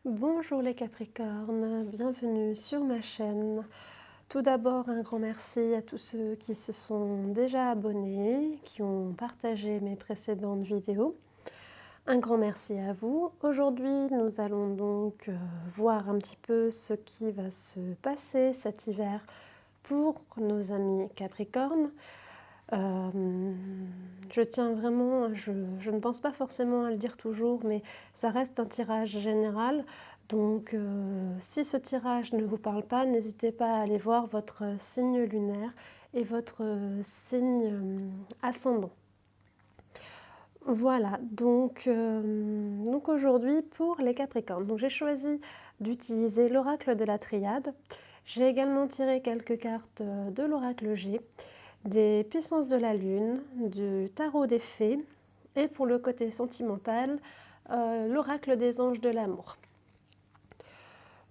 Bonjour les Capricornes, bienvenue sur ma chaîne. Tout d'abord, un grand merci à tous ceux qui se sont déjà abonnés, qui ont partagé mes précédentes vidéos. Un grand merci à vous. Aujourd'hui, nous allons donc voir un petit peu ce qui va se passer cet hiver pour nos amis Capricornes. Je tiens vraiment, je ne pense pas forcément à le dire toujours, mais ça reste un tirage général. Donc, si ce tirage ne vous parle pas, n'hésitez pas à aller voir votre signe lunaire et votre signe ascendant. Voilà, donc aujourd'hui pour les Capricornes. Donc j'ai choisi d'utiliser l'oracle de la Triade. J'ai également tiré quelques cartes de l'oracle G, des puissances de la lune, du tarot des fées et pour le côté sentimental, l'oracle des anges de l'amour.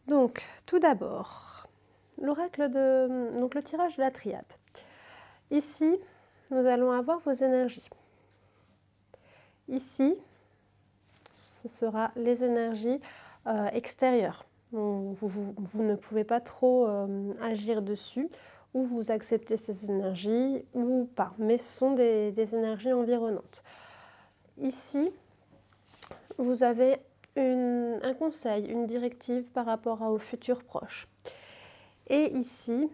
Donc tout d'abord, donc le tirage de la Triade. Ici, nous allons avoir vos énergies. Ici, ce sera les énergies extérieures. Vous ne pouvez pas trop agir dessus, ou vous acceptez ces énergies ou pas, mais ce sont des énergies environnantes. Ici, vous avez un conseil, une directive par rapport au futur proche. Et ici,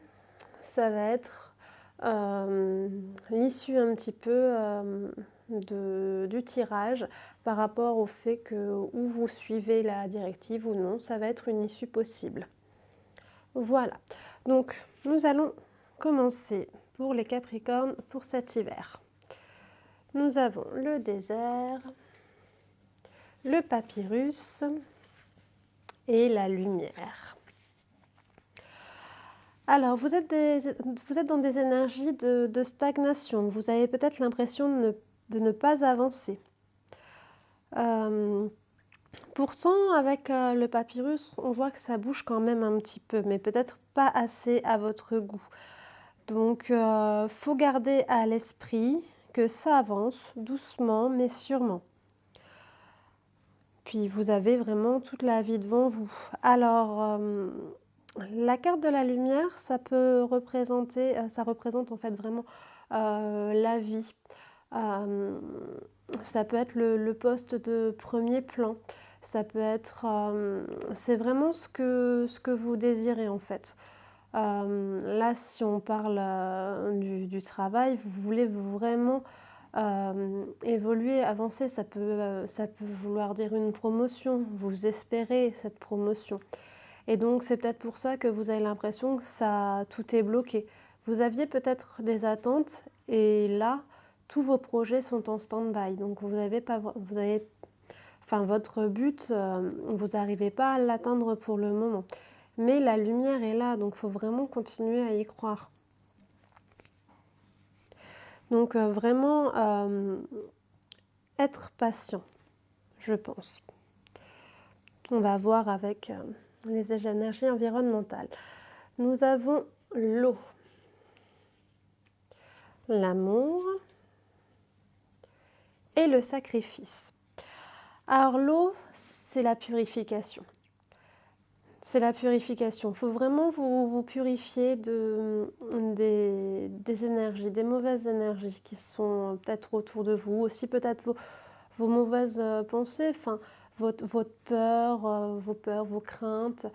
ça va être l'issue un petit peu du tirage par rapport au fait que ou vous suivez la directive ou non, ça va être une issue possible. Voilà, donc nous allons commencer pour les Capricornes pour cet hiver. Nous avons le désert, le papyrus et la lumière. Alors, vous êtes dans des énergies de stagnation. Vous avez peut-être l'impression de ne pas avancer. Pourtant, avec le papyrus, on voit que ça bouge quand même un petit peu, mais peut-être pas assez à votre goût. Donc, faut garder à l'esprit que ça avance doucement, mais sûrement. Puis, vous avez vraiment toute la vie devant vous. Alors, la carte de la lumière, ça peut représenter, ça représente en fait vraiment la vie. Ça peut être le poste de premier plan. Ça peut être, c'est vraiment ce que vous désirez en fait. Là, si on parle du travail, vous voulez vraiment évoluer, avancer. Ça peut vouloir dire une promotion. Vous espérez cette promotion. Et donc, c'est peut-être pour ça que vous avez l'impression que tout est bloqué. Vous aviez peut-être des attentes et là, tous vos projets sont en stand-by. Donc, votre but, vous n'arrivez pas à l'atteindre pour le moment. Mais la lumière est là, donc il faut vraiment continuer à y croire. Donc, vraiment, être patient, je pense. On va voir avec les énergies environnementales. Nous avons l'eau, l'amour et le sacrifice. Alors l'eau, c'est la purification. C'est la purification. Il faut vraiment vous purifier des énergies, des mauvaises énergies qui sont peut-être autour de vous. Aussi peut-être vos mauvaises pensées, enfin, votre peur, vos craintes,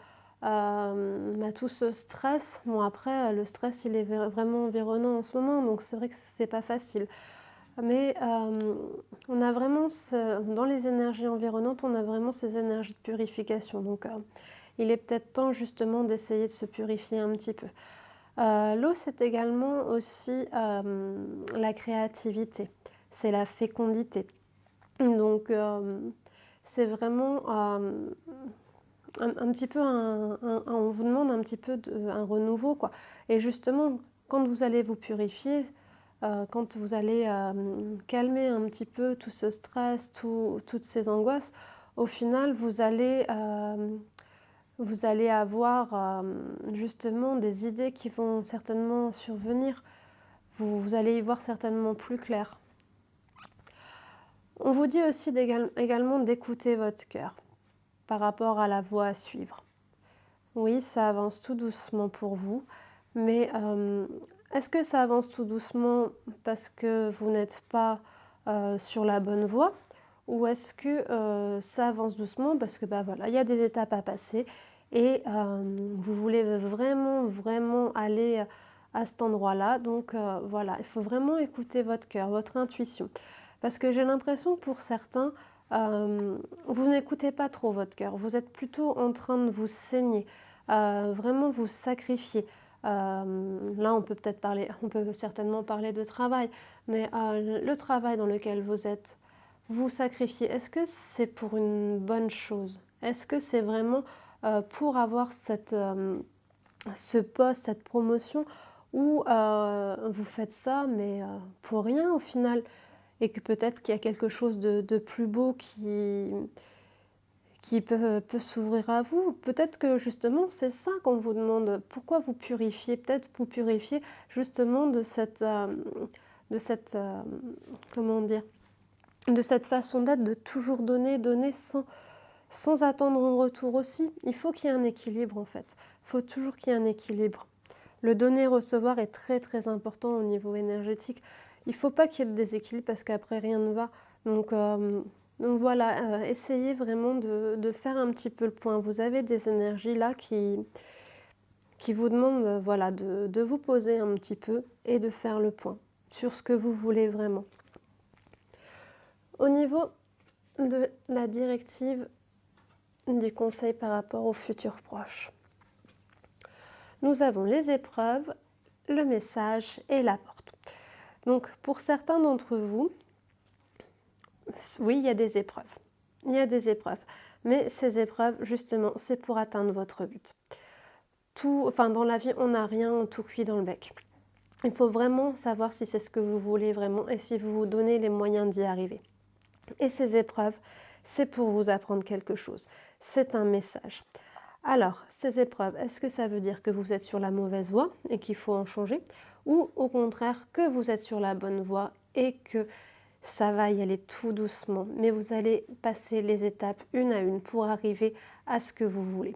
tout ce stress. Bon après, le stress, il est vraiment environnant en ce moment, donc c'est vrai que c'est pas facile. Mais on a vraiment, dans les énergies environnantes, on a vraiment ces énergies de purification. Donc, il est peut-être temps justement d'essayer de se purifier un petit peu. L'eau, c'est également aussi la créativité, c'est la fécondité. Donc, c'est vraiment un petit peu on vous demande un petit peu un renouveau, quoi. Et justement, quand vous allez vous purifier, quand vous allez calmer un petit peu tout ce stress, toutes ces angoisses, au final, vous allez avoir justement des idées qui vont certainement survenir. Vous allez y voir certainement plus clair. On vous dit aussi également d'écouter votre cœur. par rapport à la voie à suivre. Oui, ça avance tout doucement pour vous, mais est-ce que ça avance tout doucement parce que vous n'êtes pas sur la bonne voie? Ou est-ce que ça avance doucement parce que bah, voilà, il y a des étapes à passer et vous voulez vraiment, vraiment aller à cet endroit-là. Donc voilà, il faut vraiment écouter votre cœur, votre intuition. Parce que j'ai l'impression que pour certains, vous n'écoutez pas trop votre cœur. Vous êtes plutôt en train de vous saigner, vraiment vous sacrifier. Là, on peut certainement parler de travail, mais le travail dans lequel vous êtes, vous sacrifiez, est-ce que c'est pour une bonne chose? Est-ce que c'est vraiment pour avoir ce poste, cette promotion, ou vous faites ça, mais pour rien au final, et que peut-être qu'il y a quelque chose de plus beau qui peut s'ouvrir à vous. Peut-être que justement c'est ça qu'on vous demande. Pourquoi vous purifiez? Peut-être vous purifiez justement de cette comment dire? De cette façon d'être, de toujours donner, donner sans attendre en retour aussi. Il faut qu'il y ait un équilibre en fait. Il faut toujours qu'il y ait un équilibre. Le donner-recevoir est très très important au niveau énergétique. Il ne faut pas qu'il y ait de déséquilibre parce qu'après rien ne va. Donc voilà, essayez vraiment de faire un petit peu le point. Vous avez des énergies là qui vous demandent voilà, de vous poser un petit peu et de faire le point sur ce que vous voulez vraiment. Au niveau de la directive du conseil par rapport aux futurs proches, nous avons les épreuves, le message et la porte. Donc pour certains d'entre vous, oui, il y a des épreuves. Il y a des épreuves. Mais ces épreuves, justement, c'est pour atteindre votre but. Dans la vie, on n'a rien tout cuit dans le bec. Il faut vraiment savoir si c'est ce que vous voulez vraiment et si vous vous donnez les moyens d'y arriver. Et ces épreuves, c'est pour vous apprendre quelque chose. C'est un message. Alors, ces épreuves, est-ce que ça veut dire que vous êtes sur la mauvaise voie et qu'il faut en changer? Ou au contraire, que vous êtes sur la bonne voie et que ça va y aller tout doucement, mais vous allez passer les étapes une à une pour arriver à ce que vous voulez.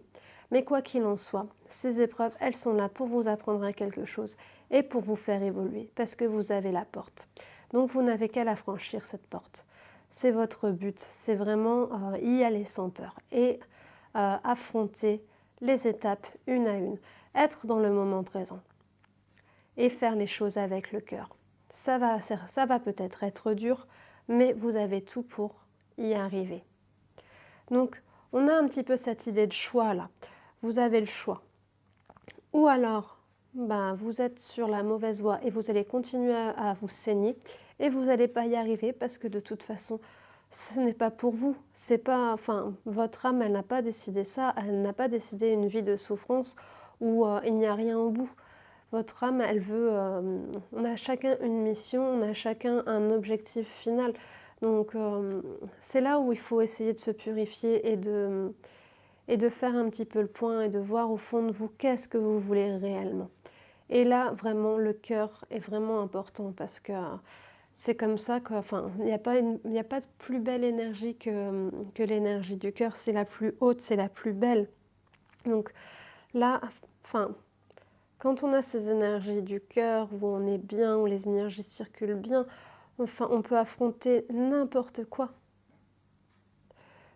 Mais quoi qu'il en soit, ces épreuves, elles sont là pour vous apprendre à quelque chose et pour vous faire évoluer, parce que vous avez la porte. Donc vous n'avez qu'à la franchir, cette porte. C'est votre but, c'est vraiment y aller sans peur et affronter les étapes une à une, être dans le moment présent et faire les choses avec le cœur. Ça va peut-être être dur, mais vous avez tout pour y arriver. Donc, on a un petit peu cette idée de choix là. Vous avez le choix. Ou alors, vous êtes sur la mauvaise voie et vous allez continuer à vous saigner et vous n'allez pas y arriver parce que de toute façon, ce n'est pas pour vous. C'est pas, votre âme, elle n'a pas décidé ça. Elle n'a pas décidé une vie de souffrance où il n'y a rien au bout. Votre âme, elle veut... on a chacun une mission, on a chacun un objectif final. Donc, c'est là où il faut essayer de se purifier et de faire un petit peu le point et de voir au fond de vous qu'est-ce que vous voulez réellement. Et là, vraiment, le cœur est vraiment important parce que c'est comme ça que... il n'y a pas de plus belle énergie que l'énergie du cœur. C'est la plus haute, c'est la plus belle. Donc là, quand on a ces énergies du cœur, où on est bien, où les énergies circulent bien, on peut affronter n'importe quoi.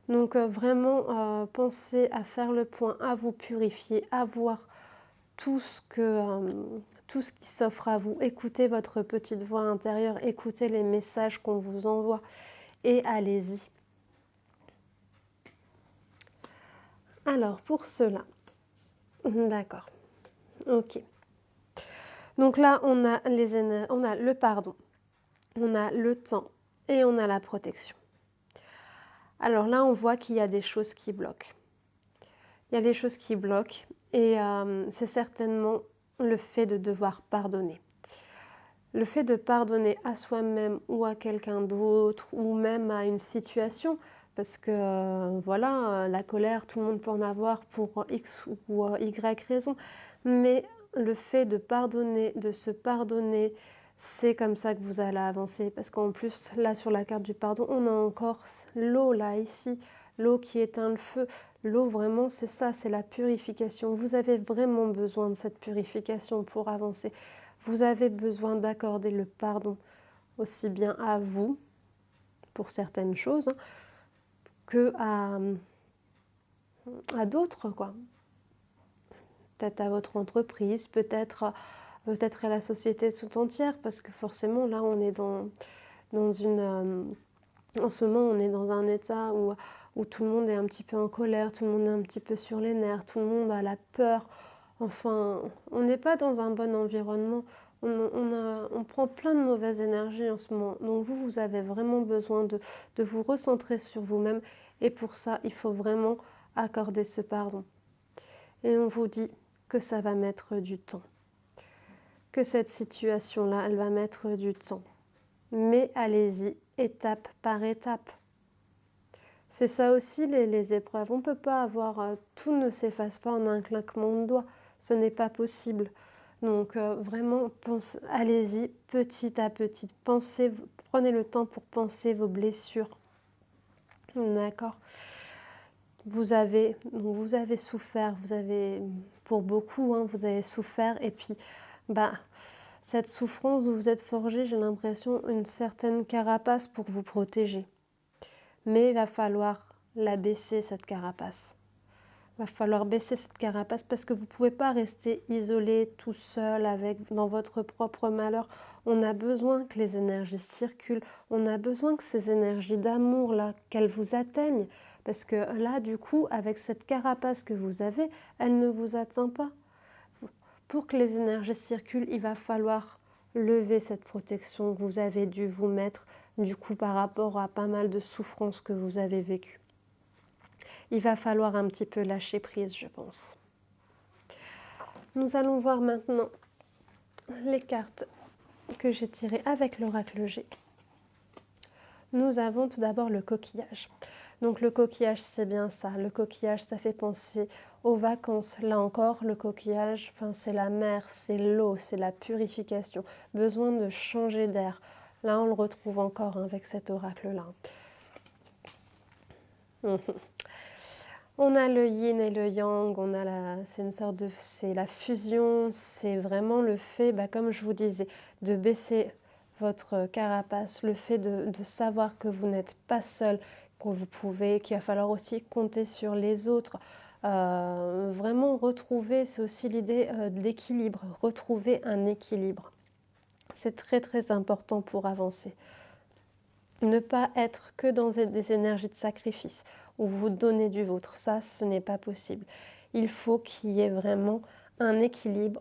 Donc vraiment, pensez à faire le point, à vous purifier, à voir tout ce qui s'offre à vous. Écoutez votre petite voix intérieure, écoutez les messages qu'on vous envoie et allez-y. Alors, pour cela, d'accord, ok. Donc là, on a le pardon, on a le temps et on a la protection. Alors là, on voit qu'il y a des choses qui bloquent. Il y a des choses qui bloquent et c'est certainement le fait de devoir pardonner. Le fait de pardonner à soi-même ou à quelqu'un d'autre ou même à une situation, parce que la colère, tout le monde peut en avoir pour X ou Y raison, mais le fait de pardonner, de se pardonner, c'est comme ça que vous allez avancer, parce qu'en plus, là, sur la carte du pardon, on a encore l'eau, là, ici, l'eau qui éteint le feu. L'eau, vraiment, c'est ça, c'est la purification. Vous avez vraiment besoin de cette purification pour avancer. Vous avez besoin d'accorder le pardon aussi bien à vous, pour certaines choses, hein, que à d'autres, quoi. Peut-être à votre entreprise, peut-être à la société tout entière, parce que forcément, là, on est dans une... en ce moment, on est dans un état où tout le monde est un petit peu en colère, tout le monde est un petit peu sur les nerfs, tout le monde a la peur. Enfin, on n'est pas dans un bon environnement. On prend plein de mauvaises énergies en ce moment. Donc vous avez vraiment besoin de vous recentrer sur vous-même. Et pour ça, il faut vraiment accorder ce pardon. Et on vous dit que ça va mettre du temps. Que cette situation-là, elle va mettre du temps. Mais allez-y, étape par étape. C'est ça aussi les épreuves. On ne peut pas avoir... tout ne s'efface pas en un claquement de doigts. Ce n'est pas possible. Donc vraiment, allez-y petit à petit. Prenez le temps pour penser vos blessures. D'accord. Vous avez souffert. Pour beaucoup, hein, vous avez souffert. Et puis, cette souffrance où vous êtes forgé, j'ai l'impression, une certaine carapace pour vous protéger. Mais il va falloir la baisser, cette carapace. Il va falloir baisser cette carapace parce que vous ne pouvez pas rester isolé, tout seul, dans votre propre malheur. On a besoin que les énergies circulent. On a besoin que ces énergies d'amour, là, qu'elles vous atteignent. Parce que là, du coup, avec cette carapace que vous avez, elle ne vous atteint pas. Pour que les énergies circulent, il va falloir lever cette protection que vous avez dû vous mettre, du coup, par rapport à pas mal de souffrances que vous avez vécues. Il va falloir un petit peu lâcher prise, je pense. Nous allons voir maintenant les cartes que j'ai tirées avec l'oracle G. Nous avons tout d'abord le coquillage. Donc le coquillage, c'est bien ça. Le coquillage, ça fait penser aux vacances. Là encore, le coquillage, c'est la mer, c'est l'eau, c'est la purification. Besoin de changer d'air. Là, on le retrouve encore avec cet oracle-là. On a le yin et le yang, c'est la fusion, c'est vraiment le fait, comme je vous disais, de baisser votre carapace, le fait de savoir que vous n'êtes pas seul, qu'il va falloir aussi compter sur les autres. Vraiment retrouver, c'est aussi l'idée d'équilibre, retrouver un équilibre. C'est très très important pour avancer. Ne pas être que dans des énergies de sacrifice, où vous donnez du vôtre, ça, ce n'est pas possible. Il faut qu'il y ait vraiment un équilibre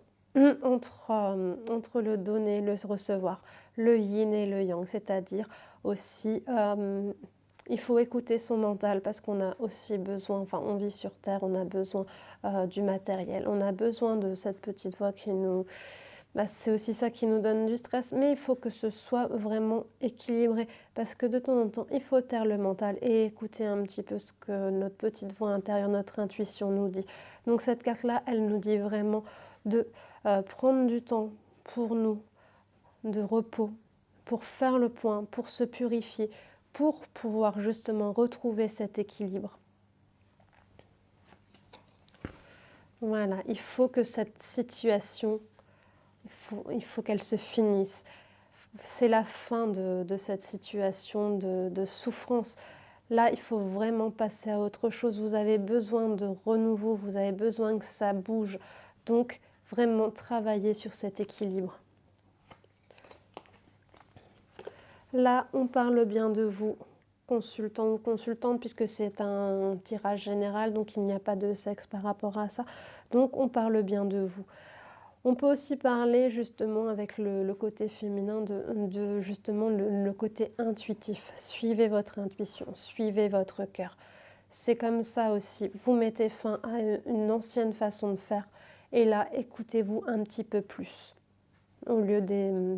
entre le donner et le recevoir, le yin et le yang, c'est-à-dire aussi, il faut écouter son mental parce qu'on a aussi besoin, on vit sur Terre, on a besoin du matériel, on a besoin de cette petite voix qui nous... c'est aussi ça qui nous donne du stress, mais il faut que ce soit vraiment équilibré parce que de temps en temps, il faut taire le mental et écouter un petit peu ce que notre petite voix intérieure, notre intuition nous dit. Donc cette carte-là, elle nous dit vraiment de prendre du temps pour nous, de repos, pour faire le point, pour se purifier, pour pouvoir justement retrouver cet équilibre. Voilà, il faut que cette situation... Il faut qu'elle se finisse. C'est la fin de cette situation de souffrance. Là, il faut vraiment passer à autre chose. Vous avez besoin de renouveau, vous avez besoin que ça bouge. Donc, vraiment travailler sur cet équilibre. Là, on parle bien de vous, consultant ou consultante, puisque c'est un tirage général, donc il n'y a pas de sexe par rapport à ça. Donc, on parle bien de vous. On peut aussi parler justement avec le côté féminin de justement le côté intuitif. Suivez votre intuition, suivez votre cœur. C'est comme ça aussi. Vous mettez fin à une ancienne façon de faire et là, écoutez-vous un petit peu plus. Au lieu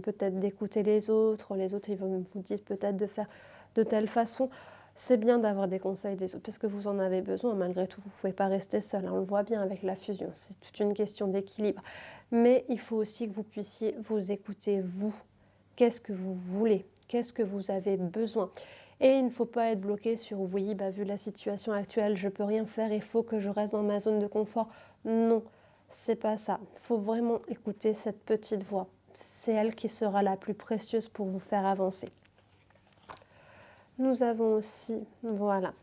peut-être d'écouter les autres ils vous disent peut-être de faire de telle façon. C'est bien d'avoir des conseils des autres parce que vous en avez besoin malgré tout. Vous ne pouvez pas rester seul, on le voit bien avec la fusion. C'est toute une question d'équilibre. Mais il faut aussi que vous puissiez vous écouter, vous. Qu'est-ce que vous voulez? Qu'est-ce que vous avez besoin? Et il ne faut pas être bloqué sur oui, bah, vu la situation actuelle, je peux rien faire, il faut que je reste dans ma zone de confort. Non, c'est pas ça. Il faut vraiment écouter cette petite voix. C'est elle qui sera la plus précieuse pour vous faire avancer. Nous avons aussi, voilà,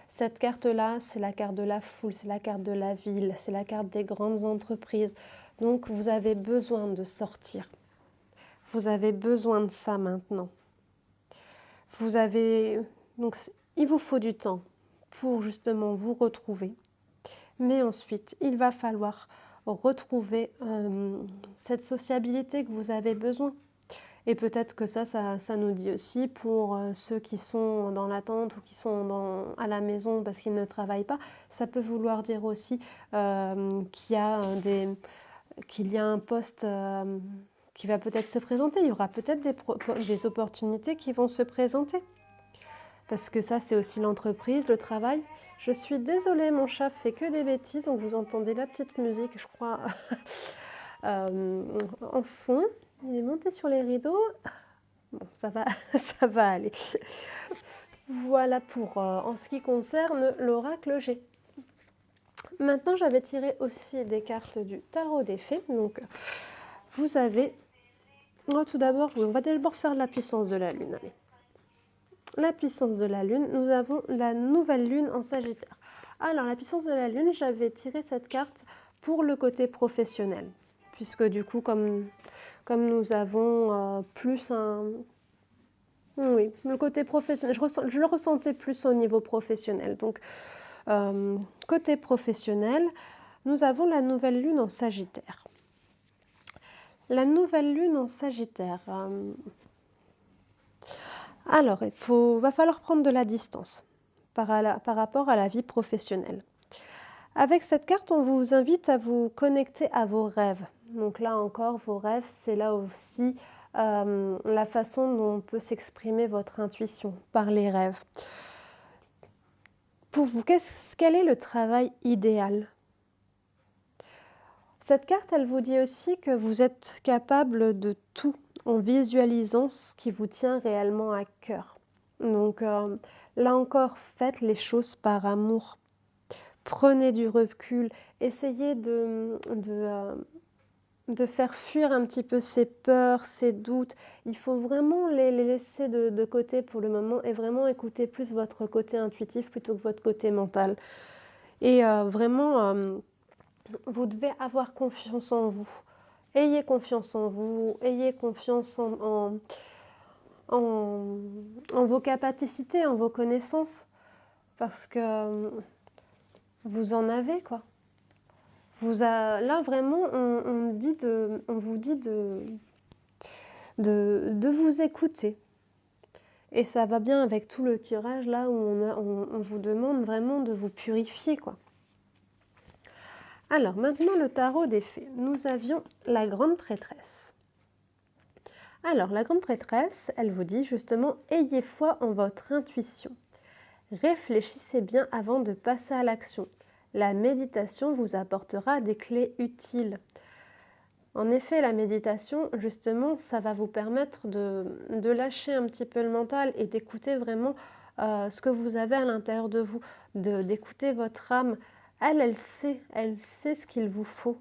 cette carte-là, c'est la carte de la foule, c'est la carte de la ville, c'est la carte des grandes entreprises. Donc vous avez besoin de sortir. Vous avez besoin de ça maintenant. Vous avez, donc il vous faut du temps pour justement vous retrouver. Mais ensuite, il va falloir retrouver cette sociabilité que vous avez besoin. Et peut-être que ça nous dit aussi pour ceux qui sont dans l'attente ou qui sont à la maison parce qu'ils ne travaillent pas, ça peut vouloir dire aussi qu'il y a un poste qui va peut-être se présenter. Il y aura peut-être des opportunités qui vont se présenter. Parce que ça, c'est aussi l'entreprise, le travail. Je suis désolée, mon chat fait que des bêtises, donc vous entendez la petite musique, je crois, en fond. Il est monté sur les rideaux. Bon, ça va, ça va aller. Voilà pour en ce qui concerne l'oracle G. Maintenant, j'avais tiré aussi des cartes du tarot des fées. Donc, vous avez... tout d'abord, on va d'abord faire la puissance de la lune. Allez. La puissance de la lune, nous avons la nouvelle lune en Sagittaire. Alors, la puissance de la lune, j'avais tiré cette carte pour le côté professionnel. Puisque du coup, comme nous avons plus un... Oui, le côté professionnel, je le ressentais plus au niveau professionnel. Donc, côté professionnel, nous avons la nouvelle lune en Sagittaire. La nouvelle lune en Sagittaire. Alors, va falloir prendre de la distance par rapport à la vie professionnelle. Avec cette carte, on vous invite à vous connecter à vos rêves. Donc là encore, vos rêves, c'est là aussi la façon dont peut s'exprimer votre intuition par les rêves. Pour vous, quel est le travail idéal ? Cette carte, elle vous dit aussi que vous êtes capable de tout en visualisant ce qui vous tient réellement à cœur. Donc là encore, faites les choses par amour. Prenez du recul, essayez de faire fuir un petit peu ces peurs, ces doutes. Il faut vraiment les laisser de côté pour le moment et vraiment écouter plus votre côté intuitif plutôt que votre côté mental. Et vraiment, vous devez avoir confiance en vous. Ayez confiance en vous, ayez confiance en vos capacités, en vos connaissances, parce que vous en avez, quoi. Là, vraiment, on vous dit de vous écouter. Et ça va bien avec tout le tirage, là, où on vous demande vraiment de vous purifier, quoi. Alors, maintenant, le tarot des fées. Nous avions la grande prêtresse. Alors, la grande prêtresse, elle vous dit justement, ayez foi en votre intuition. Réfléchissez bien avant de passer à l'action. La méditation vous apportera des clés utiles. En effet, la méditation, justement, ça va vous permettre de lâcher un petit peu le mental et d'écouter vraiment ce que vous avez à l'intérieur de vous, d'écouter votre âme. Elle sait ce qu'il vous faut.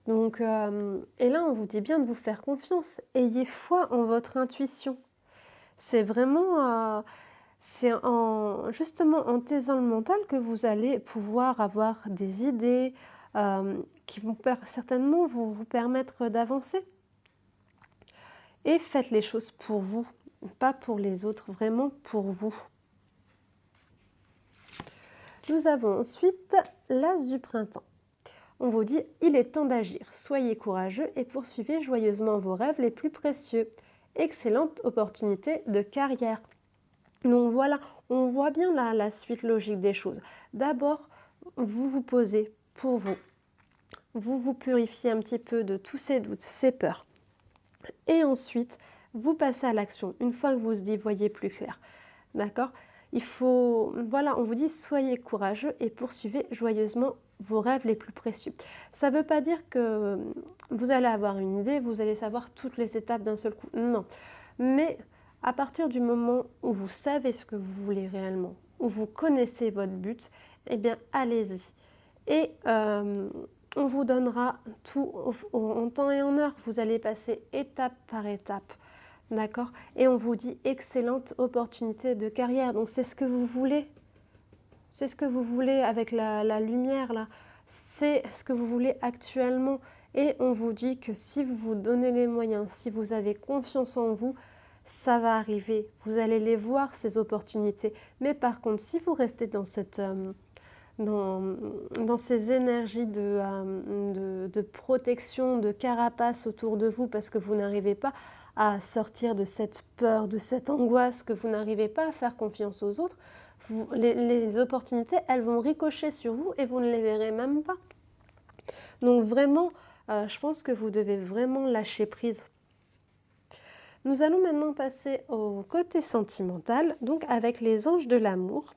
Donc, et là, on vous dit bien de vous faire confiance. Ayez foi en votre intuition. C'est vraiment, justement en taisant le mental que vous allez pouvoir avoir des idées qui vont certainement vous permettre d'avancer. Et faites les choses pour vous, pas pour les autres, vraiment pour vous. Nous avons ensuite l'As du printemps. On vous dit, il est temps d'agir. Soyez courageux et poursuivez joyeusement vos rêves les plus précieux. Excellente opportunité de carrière. Donc voilà, on voit bien la suite logique des choses. D'abord, vous vous posez pour vous. Vous vous purifiez un petit peu de tous ces doutes, ces peurs. Et ensuite, vous passez à l'action. Une fois que vous y voyez plus clair. D'accord ? Voilà, on vous dit soyez courageux et poursuivez joyeusement vos rêves les plus précieux. Ça ne veut pas dire que vous allez avoir une idée, vous allez savoir toutes les étapes d'un seul coup. Non. Mais À partir du moment où vous savez ce que vous voulez réellement, où vous connaissez votre but, eh bien allez-y. Et on vous donnera tout en temps et en heure. Vous allez passer étape par étape. D'accord? Et on vous dit excellente opportunité de carrière. Donc c'est ce que vous voulez. C'est ce que vous voulez avec la lumière là. C'est ce que vous voulez actuellement. Et on vous dit que si vous vous donnez les moyens, si vous avez confiance en vous, ça va arriver. Vous allez les voir, ces opportunités. Mais par contre, si vous restez dans cette... dans ces énergies de protection, de carapace autour de vous parce que vous n'arrivez pas à sortir de cette peur, de cette angoisse, que vous n'arrivez pas à faire confiance aux autres, les opportunités, elles vont ricocher sur vous et vous ne les verrez même pas. Donc vraiment, je pense que vous devez vraiment lâcher prise. Nous allons maintenant passer au côté sentimental, donc avec les anges de l'amour.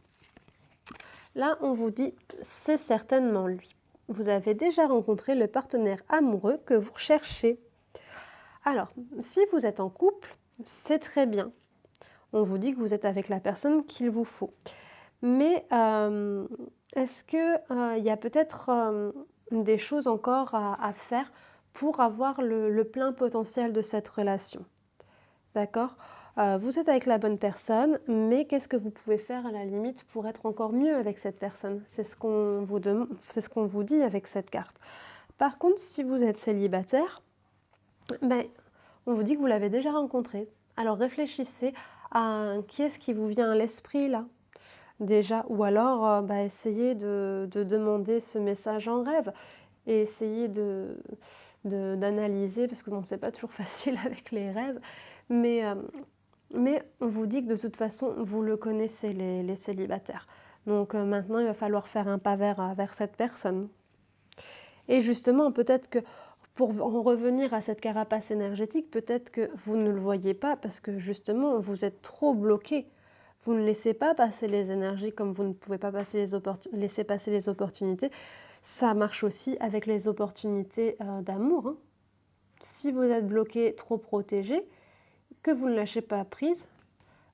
Là, on vous dit, c'est certainement lui. Vous avez déjà rencontré le partenaire amoureux que vous recherchez. Alors, si vous êtes en couple, c'est très bien. On vous dit que vous êtes avec la personne qu'il vous faut. Mais est-ce qu'il y a peut-être des choses encore à faire pour avoir le plein potentiel de cette relation? D'accord? Vous êtes avec la bonne personne, mais qu'est-ce que vous pouvez faire à la limite pour être encore mieux avec cette personne? C'est ce qu'on vous demande, c'est ce qu'on vous dit avec cette carte. Par contre, si vous êtes célibataire, ben, on vous dit que vous l'avez déjà rencontré. Alors réfléchissez à qui est-ce qui vous vient à l'esprit là, déjà, ou alors essayez de demander ce message en rêve et essayez d'analyser, parce que bon, c'est pas toujours facile avec les rêves, mais on vous dit que de toute façon, vous le connaissez, les célibataires. Donc maintenant, il va falloir faire un pas vers cette personne. Et justement, peut-être que pour en revenir à cette carapace énergétique, peut-être que vous ne le voyez pas parce que justement, vous êtes trop bloqué. Vous ne laissez pas passer les énergies comme vous ne pouvez pas laisser passer les opportunités. Ça marche aussi avec les opportunités d'amour. Hein. Si vous êtes bloqué, trop protégé, que vous ne lâchez pas prise,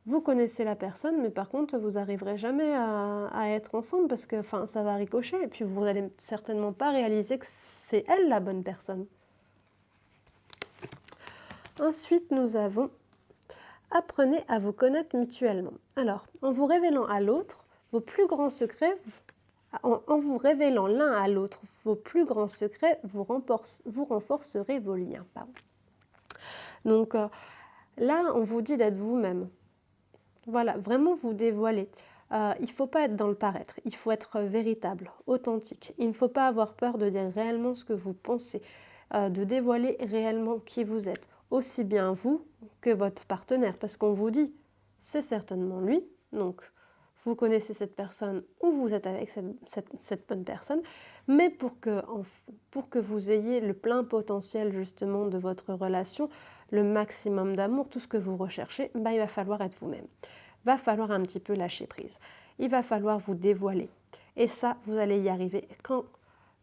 vous connaissez la personne, mais par contre, vous n'arriverez jamais à être ensemble parce que ça va ricocher et puis vous n'allez certainement pas réaliser que c'est elle la bonne personne. Ensuite, nous avons apprenez à vous connaître mutuellement. Alors, en vous révélant à l'autre vos plus grands secrets, en vous révélant l'un à l'autre vos plus grands secrets, vous renforcerez vos liens. Pardon. Donc là, on vous dit d'être vous-même. Voilà, vraiment vous dévoiler. Il ne faut pas être dans le paraître, il faut être véritable, authentique. Il ne faut pas avoir peur de dire réellement ce que vous pensez, de dévoiler réellement qui vous êtes, aussi bien vous que votre partenaire, parce qu'on vous dit, c'est certainement lui, donc vous connaissez cette personne ou vous êtes avec cette bonne personne, mais pour que vous ayez le plein potentiel justement de votre relation, le maximum d'amour, tout ce que vous recherchez, il va falloir être vous-même. Il va falloir un petit peu lâcher prise. Il va falloir vous dévoiler. Et ça, vous allez y arriver qu'en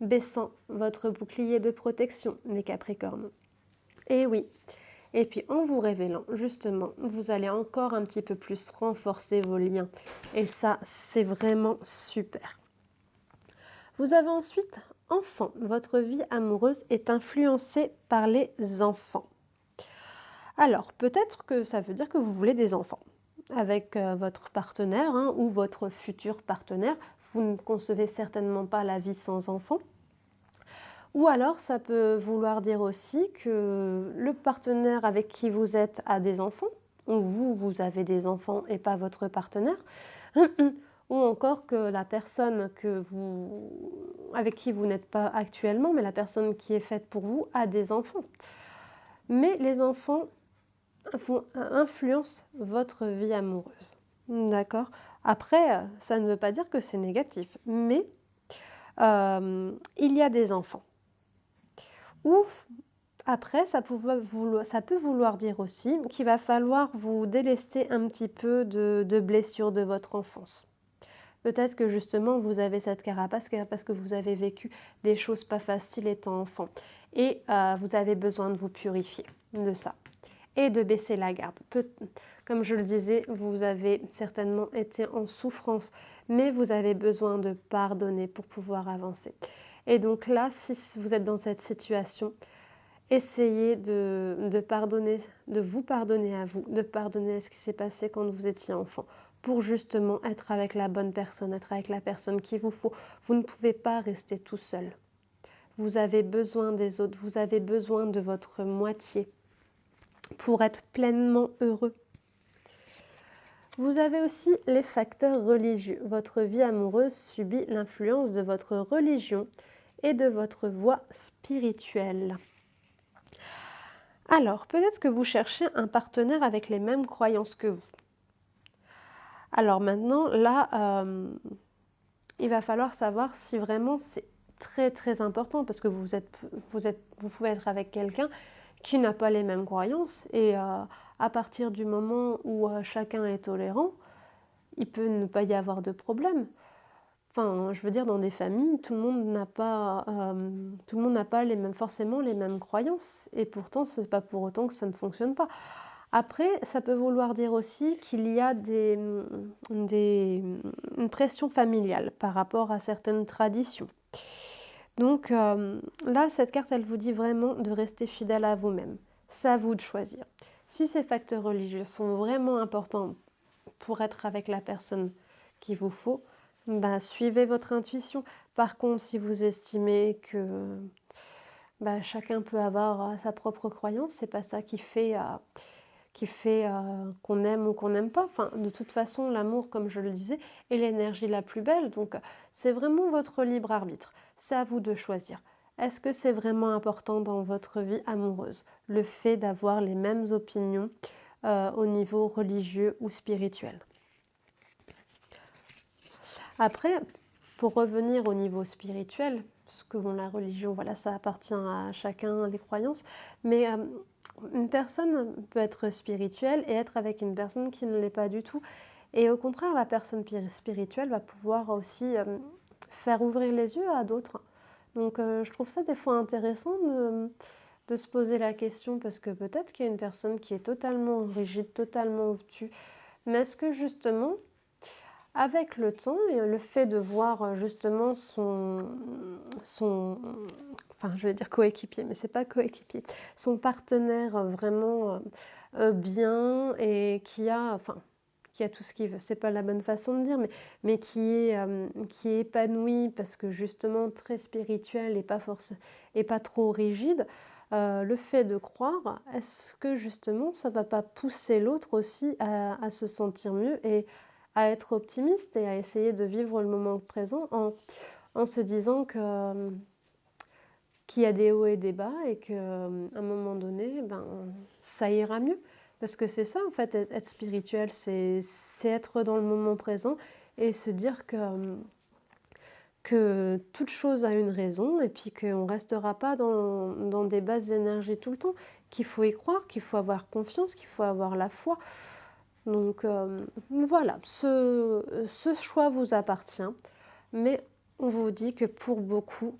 baissant votre bouclier de protection, les Capricornes. Et oui. Et puis en vous révélant, justement, vous allez encore un petit peu plus renforcer vos liens. Et ça, c'est vraiment super. Vous avez ensuite enfant. Votre vie amoureuse est influencée par les enfants. Alors, peut-être que ça veut dire que vous voulez des enfants avec votre partenaire ou votre futur partenaire. Vous ne concevez certainement pas la vie sans enfants. Ou alors, ça peut vouloir dire aussi que le partenaire avec qui vous êtes a des enfants, ou vous avez des enfants et pas votre partenaire, ou encore que la personne avec qui vous n'êtes pas actuellement, mais la personne qui est faite pour vous a des enfants. Mais les enfants influencent votre vie amoureuse. D'accord? Après, ça ne veut pas dire que c'est négatif, mais il y a des enfants. Ou après, ça peut vouloir dire aussi qu'il va falloir vous délester un petit peu de blessures de votre enfance. Peut-être que justement vous avez cette carapace parce que vous avez vécu des choses pas faciles étant enfant. Et vous avez besoin de vous purifier de ça. Et de baisser la garde. Comme je le disais, vous avez certainement été en souffrance, mais vous avez besoin de pardonner pour pouvoir avancer. Et donc là, si vous êtes dans cette situation, essayez de pardonner, de vous pardonner à vous, de pardonner à ce qui s'est passé quand vous étiez enfant, pour justement être avec la bonne personne, être avec la personne qu'il vous faut. Vous ne pouvez pas rester tout seul. Vous avez besoin des autres, vous avez besoin de votre moitié pour être pleinement heureux. Vous avez aussi les facteurs religieux. Votre vie amoureuse subit l'influence de votre religion et de votre voie spirituelle. Alors, peut-être que vous cherchez un partenaire avec les mêmes croyances que vous. Alors maintenant, là, il va falloir savoir si vraiment c'est très très important parce que vous pouvez être avec quelqu'un qui n'a pas les mêmes croyances et à partir du moment où chacun est tolérant, il peut ne pas y avoir de problème. Enfin, je veux dire, dans des familles, tout le monde n'a pas forcément les mêmes croyances et pourtant, ce n'est pas pour autant que ça ne fonctionne pas. Après, ça peut vouloir dire aussi qu'il y a une pression familiale par rapport à certaines traditions. Donc là, cette carte, elle vous dit vraiment de rester fidèle à vous-même. C'est à vous de choisir. Si ces facteurs religieux sont vraiment importants pour être avec la personne qu'il vous faut, bah, suivez votre intuition. Par contre, si vous estimez que chacun peut avoir sa propre croyance, c'est pas ça qui fait qu'on aime ou qu'on n'aime pas. Enfin, de toute façon, l'amour, comme je le disais, est l'énergie la plus belle. Donc, c'est vraiment votre libre arbitre. C'est à vous de choisir. Est-ce que c'est vraiment important dans votre vie amoureuse, le fait d'avoir les mêmes opinions au niveau religieux ou spirituel? Après, pour revenir au niveau spirituel, parce que la religion, voilà, ça appartient à chacun, les croyances, mais une personne peut être spirituelle et être avec une personne qui ne l'est pas du tout. Et au contraire, la personne spirituelle va pouvoir aussi faire ouvrir les yeux à d'autres. Donc je trouve ça des fois intéressant de se poser la question, parce que peut-être qu'il y a une personne qui est totalement rigide, totalement obtuse, mais est-ce que justement, avec le temps et le fait de voir justement enfin je vais dire coéquipier, mais c'est pas coéquipier, son partenaire vraiment bien et qui a tout ce qu'il veut, c'est pas la bonne façon de dire, mais qui est épanoui parce que justement très spirituel et pas trop rigide, le fait de croire, est-ce que justement ça va pas pousser l'autre aussi à se sentir mieux et à être optimiste et à essayer de vivre le moment présent en se disant qu'il y a des hauts et des bas et qu'à un moment donné, ça ira mieux. Parce que c'est ça, en fait, être spirituel, c'est être dans le moment présent et se dire que toute chose a une raison et puis qu'on ne restera pas dans des basses énergies tout le temps, qu'il faut y croire, qu'il faut avoir confiance, qu'il faut avoir la foi. Donc voilà, ce choix vous appartient, mais on vous dit que pour beaucoup,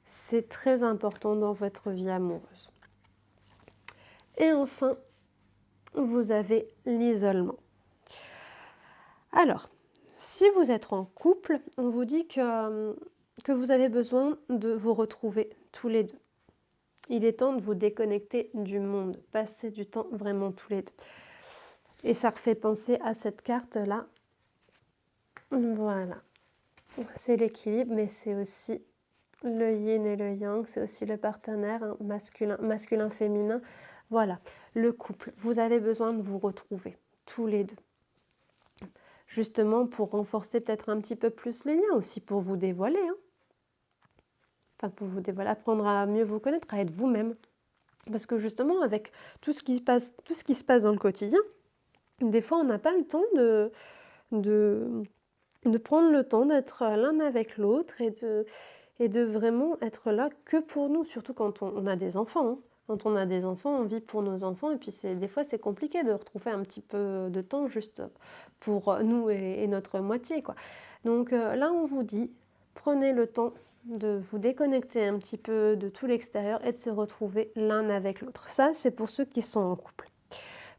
c'est très important dans votre vie amoureuse. Et enfin, vous avez l'isolement. Alors, si vous êtes en couple, on vous dit que vous avez besoin de vous retrouver tous les deux. Il est temps de vous déconnecter du monde, passer du temps vraiment tous les deux. Et ça refait penser à cette carte-là. Voilà. C'est l'équilibre, mais c'est aussi le yin et le yang, c'est aussi le partenaire masculin, féminin. Voilà, le couple. Vous avez besoin de vous retrouver, tous les deux. Justement pour renforcer peut-être un petit peu plus les liens, aussi pour vous dévoiler. Enfin, pour vous dévoiler, apprendre à mieux vous connaître, à être vous-même. Parce que justement, avec tout ce qui se passe dans le quotidien, des fois, on n'a pas le temps de prendre le temps d'être l'un avec l'autre et de vraiment être là que pour nous, surtout quand on a des enfants. Quand on a des enfants, on vit pour nos enfants et puis des fois c'est compliqué de retrouver un petit peu de temps juste pour nous et notre moitié, quoi. Donc là on vous dit, prenez le temps de vous déconnecter un petit peu de tout l'extérieur et de se retrouver l'un avec l'autre. Ça c'est pour ceux qui sont en couple.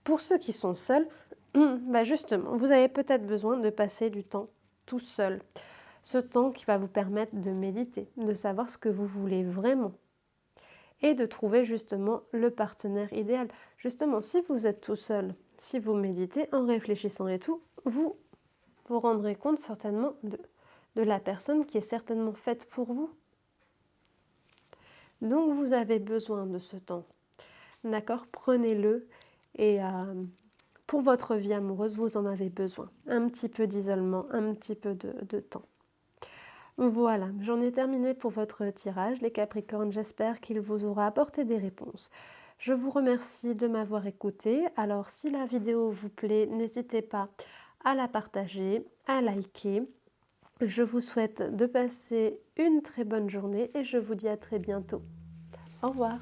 Pour ceux qui sont seuls, Bah justement, vous avez peut-être besoin de passer du temps tout seul. Ce temps qui va vous permettre de méditer, de savoir ce que vous voulez vraiment et de trouver justement le partenaire idéal. Justement, si vous êtes tout seul, si vous méditez en réfléchissant et tout, vous vous rendrez compte certainement de la personne qui est certainement faite pour vous. Donc vous avez besoin de ce temps. D'accord? Prenez-le et pour votre vie amoureuse, vous en avez besoin. Un petit peu d'isolement, un petit peu de temps. Voilà, j'en ai terminé pour votre tirage, les Capricornes. J'espère qu'il vous aura apporté des réponses. Je vous remercie de m'avoir écouté. Alors, si la vidéo vous plaît, n'hésitez pas à la partager, à liker. Je vous souhaite de passer une très bonne journée et je vous dis à très bientôt. Au revoir.